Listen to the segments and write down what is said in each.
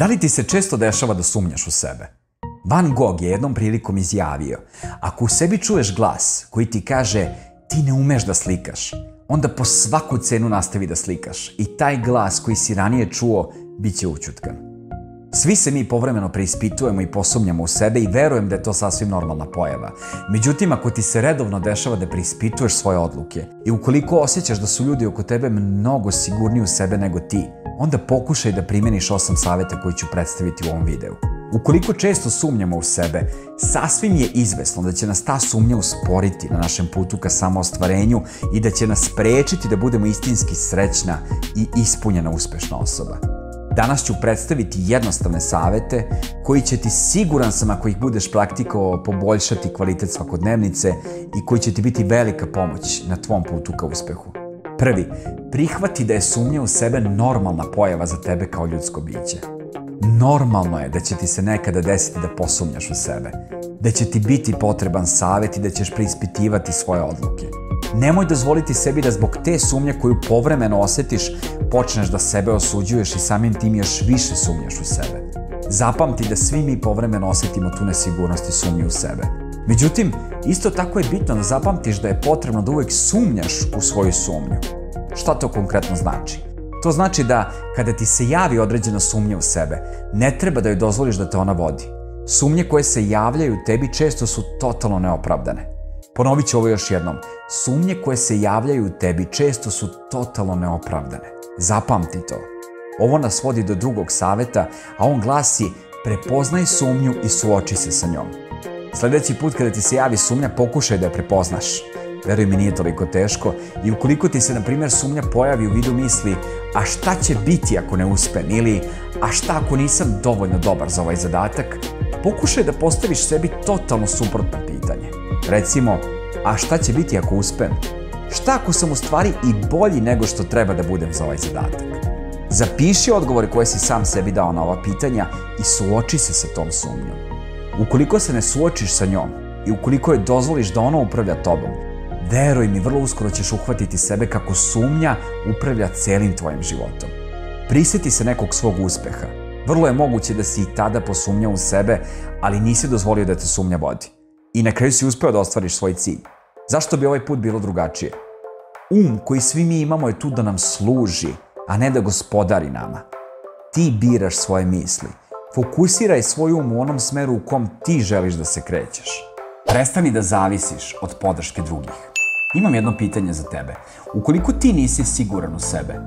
Da li ti se često dešava da sumnjaš u sebe? Van Gogh je jednom prilikom izjavio: ako u sebi čuješ glas koji ti kaže ti ne umeš da slikaš, onda po svaku cenu nastavi da slikaš i taj glas koji si ranije čuo bit će ućutkan. Svi se mi povremeno preispitujemo i posumnjamo u sebe i verujem da je to sasvim normalna pojava. Međutim, ako ti se redovno dešava da preispituješ svoje odluke i ukoliko osjećaš da su ljudi oko tebe mnogo sigurniji u sebe nego ti, onda pokušaj da primeniš 8 saveta koji ću predstaviti u ovom videu. Ukoliko često sumnjamo u sebe, sasvim je izvesno da će nas ta sumnja usporiti na našem putu ka samoostvarenju i da će nas sprečiti da budemo istinski srećna i ispunjena uspešna osoba. Danas ću predstaviti jednostavne savete koji će ti, siguran sam ako ih budeš praktikovao, poboljšati kvalitet svakodnevnice i koji će ti biti velika pomoć na tvom putu ka uspehu. Prvi, prihvati da je sumnja u sebe normalna pojava za tebe kao ljudsko biće. Normalno je da će ti se nekada desiti da posumnjaš u sebe, da će ti biti potreban savet i da ćeš preispitivati svoje odluke. Nemoj dozvoliti sebi da zbog te sumnje koju povremeno osetiš počneš da sebe osuđuješ i samim tim još više sumnjaš u sebe. Zapamti da svi mi povremeno osetimo tu nesigurnost i sumnju u sebe. Međutim, isto tako je bitno da zapamtiš da je potrebno da uvek sumnjaš u svoju sumnju. Šta to konkretno znači? To znači da kada ti se javi određena sumnja u sebe, ne treba da joj dozvoliš da te ona vodi. Sumnje koje se javljaju tebi često su totalno neopravdane. Ponovit ću ovo još jednom. Sumnje koje se javljaju tebi često su totalno neopravdane. Zapamti to. Ovo nas vodi do drugog saveta, a on glasi: prepoznaj sumnju i suoči se sa njom. Sledeći put kada ti se javi sumnja, pokušaj da je prepoznaš. Veruj mi, nije toliko teško i ukoliko ti se, na primjer, sumnja pojavi u vidu misli a šta će biti ako ne uspem ili a šta ako nisam dovoljno dobar za ovaj zadatak, pokušaj da postaviš sebi totalno suprotno pitanje. Recimo, a šta će biti ako uspem? Šta ako sam u stvari i bolji nego što treba da budem za ovaj zadatak? Zapiši odgovore koje si sam sebi dao na ova pitanja i suoči se sa tom sumnjom. Ukoliko se ne suočiš sa njom i ukoliko je dozvoliš da ona upravlja tobom, veruj mi, vrlo uskoro ćeš uhvatiti sebe kako sumnja upravlja celim tvojim životom. Prisjeti se nekog svog uspeha. Vrlo je moguće da si i tada posumnjao u sebe, ali nisi dozvolio da te sumnja vodi. I na kraju si uspeo da ostvariš svoj cilj. Zašto bi ovaj put bilo drugačije? Koji svi mi imamo je tu da nam služi, a ne da gospodari nama. Ti biraš svoje misli. Fokusiraj svoj u onom smeru u kom ti želiš da se krećeš. Prestani da zavisiš od podrške drugih. Imam jedno pitanje za tebe. Ukoliko ti nisi siguran u sebe,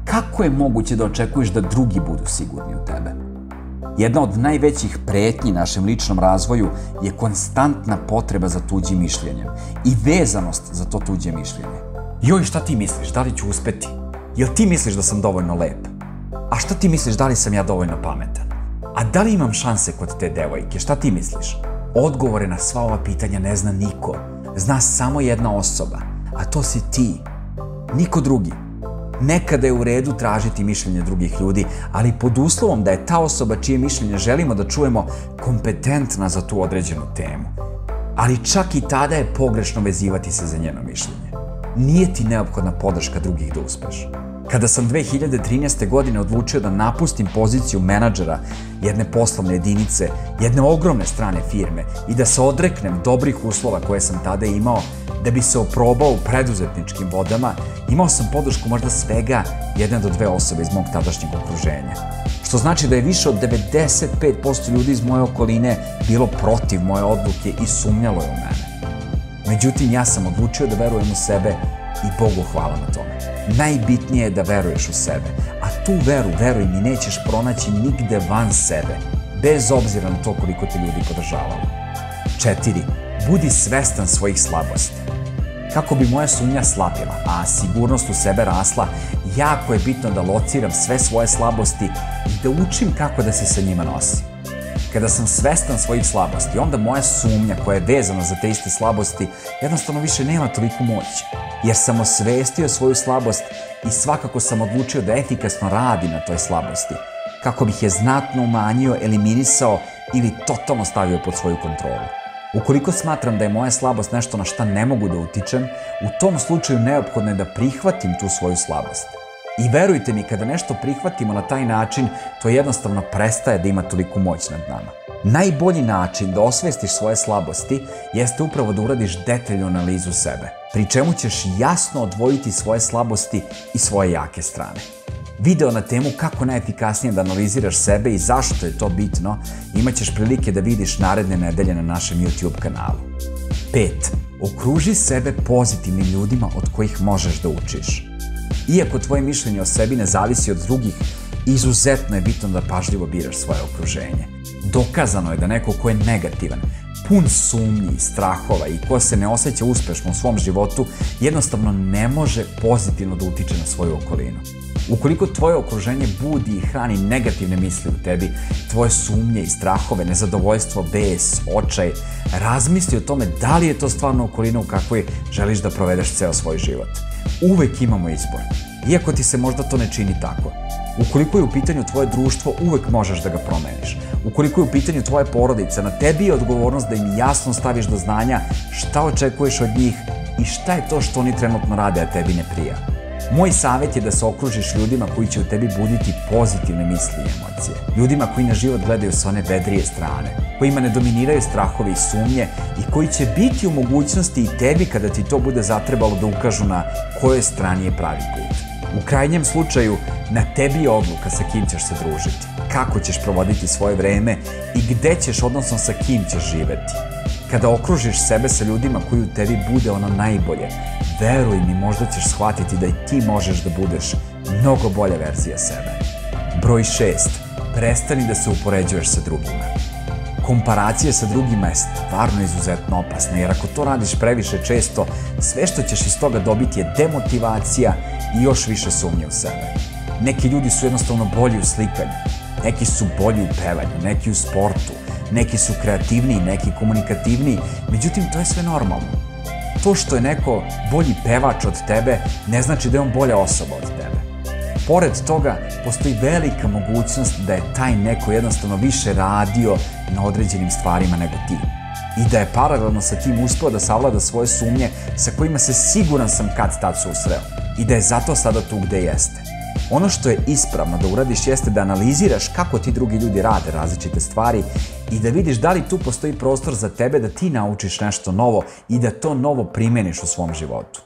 kako je moguće da očekuješ da drugi budu sigurni u tebe? Jedna od najvećih pretnji našem ličnom razvoju je konstantna potreba za tuđim mišljenjem i vezanost za to tuđe mišljenje. Joj, šta ti misliš, da li ću uspeti? Jel ti misliš da sam dovoljno lep? A šta ti misliš, da li sam ja dovoljno pametan? A da li imam šanse kod te devojke? Šta ti misliš? Odgovore na sva ova pitanja ne zna niko. Zna samo jedna osoba, a to si ti. Niko drugi. Nekada je u redu tražiti mišljenje drugih ljudi, ali pod uslovom da je ta osoba čije mišljenje želimo da čujemo kompetentna za tu određenu temu. Ali čak i tada je pogrešno vezivati se za njeno mišljenje. Nije ti neophodna podrška drugih da uspeš. Kada sam 2013. godine odlučio da napustim poziciju menadžera jedne poslovne jedinice, jedne ogromne strane firme i da se odreknem dobrih uslova koje sam tada imao, da bi se oprobao u preduzetničkim vodama, imao sam podršku možda svega 1 do 2 osobe iz mog tadašnjeg okruženja. Što znači da je više od 95% ljudi iz moje okoline bilo protiv moje odluke i sumnjalo je u mene. Međutim, ja sam odlučio da verujem u sebe i Bogu hvala na tome. Najbitnije je da veruješ u sebe, a tu veru, veruj mi, nećeš pronaći nigde van sebe, bez obzira na to koliko te ljudi podržavalo. 4. Budi svestan svojih slabosti. Kako bi moja sumnja slabila, a sigurnost u sebe rasla, jako je bitno da lociram sve svoje slabosti i da učim kako da se sa njima nosim. Kada sam svestan svojih slabosti, onda moja sumnja koja je vezana za te iste slabosti jednostavno više nema toliku moć, jer sam osvestio svoju slabost i svakako sam odlučio da efikasno radim na toj slabosti, kako bih je znatno umanjio, eliminisao ili totalno stavio pod svoju kontrolu. Ukoliko smatram da je moja slabost nešto na šta ne mogu da utičem, u tom slučaju neophodno je da prihvatim tu svoju slabost. I verujte mi, kada nešto prihvatimo na taj način, to jednostavno prestaje da ima toliku moć nad nama. Najbolji način da osvestiš svoje slabosti jeste upravo da uradiš detaljnu analizu sebe, pri čemu ćeš jasno odvojiti svoje slabosti i svoje jake strane. Video na temu kako najefikasnije da analiziraš sebe i zašto je to bitno imat ćeš prilike da vidiš naredne nedelje na našem YouTube kanalu. 5. Okruži sebe pozitivnim ljudima od kojih možeš da učiš. Iako tvoje mišljenje o sebi ne zavisi od drugih, izuzetno je bitno da pažljivo biraš svoje okruženje. Dokazano je da neko ko je negativan, pun sumnji, strahova i ko se ne osjeća uspešno u svom životu, jednostavno ne može pozitivno da utiče na svoju okolinu. Ukoliko tvoje okruženje budi i hrani negativne misli u tebi, tvoje sumnje i strahove, nezadovoljstvo, bes, očaj, razmisli o tome da li je to stvarno okolina u kakvoj želiš da provedeš ceo svoj život. Uvek imamo izbor, iako ti se možda to ne čini tako. Ukoliko je u pitanju tvoje društvo, uvek možeš da ga promeniš. Ukoliko je u pitanju tvoje porodice, na tebi je odgovornost da im jasno staviš do znanja šta očekuješ od njih i šta je to što oni trenutno rade, a tebi ne prija. Moj savjet je da se okružiš ljudima koji će u tebi buditi pozitivne misli i emocije. Ljudima koji na život gledaju sa one vedrije strane, kojima ne dominiraju strahovi i sumnje i koji će biti u mogućnosti i tebi kada ti to bude zatrebalo da ukažu na kojoj strani je pravi put. U krajnjem slučaju, na tebi je odluka sa kim ćeš se družiti, kako ćeš provoditi svoje vreme i gde ćeš, odnosno sa kim ćeš živeti. Kada okružiš sebe sa ljudima koji u tebi bude ono najbolje, veruj mi, možda ćeš shvatiti da i ti možeš da budeš mnogo bolja verzija sebe. Broj 6. Prestani da se upoređuješ sa drugima. Komparacija sa drugima je stvarno izuzetno opasna, jer ako to radiš previše često, sve što ćeš iz toga dobiti je demotivacija i još više sumnje u sebe. Neki ljudi su jednostavno bolji u slikanju, neki su bolji u pevanju, neki u sportu, neki su kreativniji, neki komunikativniji, međutim to je sve normalno. To što je neko bolji pevač od tebe ne znači da je on bolja osoba od tebe. Pored toga, postoji velika mogućnost da je taj neko jednostavno više radio na određenim stvarima nego ti. I da je paralelno sa tim uspeo da savlada svoje sumnje sa kojima se siguran sam kad tad susreo. I da je zato sada tu gde jeste. Ono što je ispravno da uradiš jeste da analiziraš kako ti drugi ljudi rade različite stvari i da vidiš da li tu postoji prostor za tebe da ti naučiš nešto novo i da to novo primeniš u svom životu.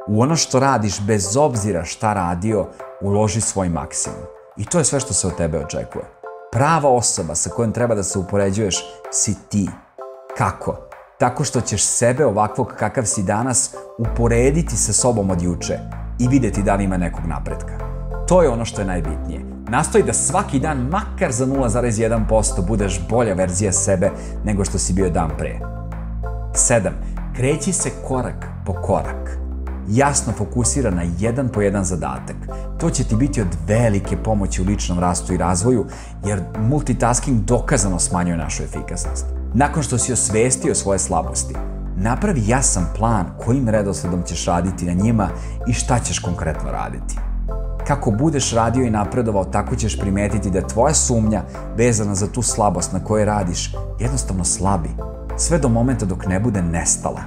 U ono što radiš, bez obzira šta radio, uloži svoj maksimum. I to je sve što se od tebe očekuje. Prava osoba sa kojom treba da se upoređuješ si ti. Kako? Tako što ćeš sebe ovakvog kakav si danas uporediti sa sobom od juče i videti da li ima nekog napretka. To je ono što je najbitnije. Nastoji da svaki dan, makar za 0,1%, budeš bolja verzija sebe nego što si bio dan pre. 7. Kreći se korak po korak. Jasno fokusira na jedan po jedan zadatak. To će ti biti od velike pomoći u ličnom rastu i razvoju, jer multitasking dokazano smanjuje našu efikasnost. Nakon što si osvestio svoje slabosti, napravi jasan plan kojim redosledom ćeš raditi na njima i šta ćeš konkretno raditi. Kako budeš radio i napredovao, tako ćeš primetiti da tvoja sumnja vezana za tu slabost na kojoj radiš jednostavno slabi, sve do momenta dok ne bude nestala.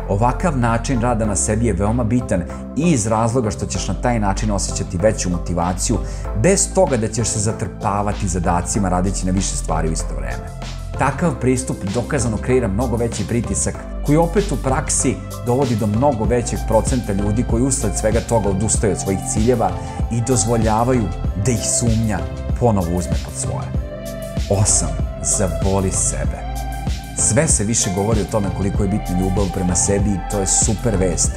Ovakav način rada na sebi je veoma bitan i iz razloga što ćeš na taj način osjećati veću motivaciju, bez toga da ćeš se zatrpavati zadacima radeći na više stvari u isto vreme. Takav pristup dokazano kreira mnogo veći pritisak, koji opet u praksi dovodi do mnogo većeg procenta ljudi koji usled svega toga odustaju od svojih ciljeva i dozvoljavaju da ih sumnja ponovo uzme pod svoje. 8. Zavoli sebe. Sve se više govori o tome koliko je bitna ljubav prema sebi i to je super vest,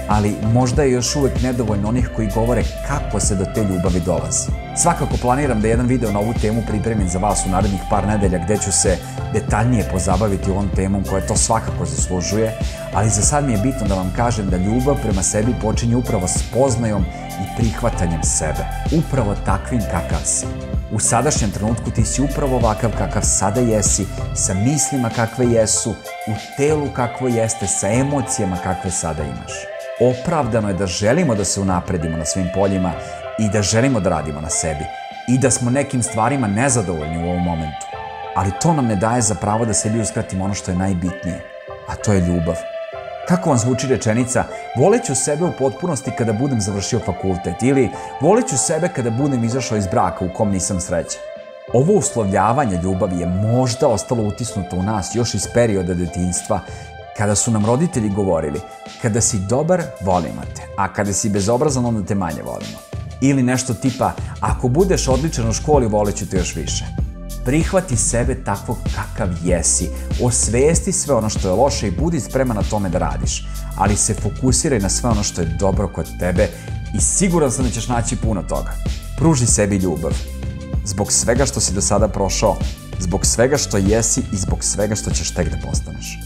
ali možda je još uvek nedovoljno onih koji govore kako se do te ljubavi dolazi. Svakako planiram da jedan video na ovu temu pripremim za vas u narednih par nedelja gde ću se detaljnije pozabaviti ovom temom koja to svakako zaslužuje, ali za sad mi je bitno da vam kažem da ljubav prema sebi počinje upravo spoznajom i prihvatanjem sebe, upravo takvim kakav si. U sadašnjem trenutku ti si upravo ovakav kakav sada jesi, sa mislima kakve jesu, u telu kakvo jeste, sa emocijama kakve sada imaš. Opravdano je da želimo da se unapredimo na svim poljima i da želimo da radimo na sebi i da smo nekim stvarima nezadovoljni u ovom momentu. Ali to nam ne daje za pravo da sebi uskratimo ono što je najbitnije, a to je ljubav. Kako vam zvuči rečenica, Voleću sebe u potpunosti kada budem završio fakultet ili voleću sebe kada budem izašao iz braka u kom nisam srećan. Ovo uslovljavanje ljubavi je možda ostalo utisnuto u nas još iz perioda detinjstva, kada su nam roditelji govorili kada si dobar, volimo te, a kada si bezobrazan, onda te manje volimo. Ili nešto tipa, ako budeš odličan u školi, voleću te još više. Prihvati sebe takvog kakav jesi, osvesti sve ono što je loše i budi spreman na tome da radiš, ali se fokusiraj na sve ono što je dobro kod tebe i siguran sam da ćeš naći puno toga. Pruži sebi ljubav. Zbog svega što si do sada prošao, zbog svega što jesi i zbog svega što ćeš tek da postaneš.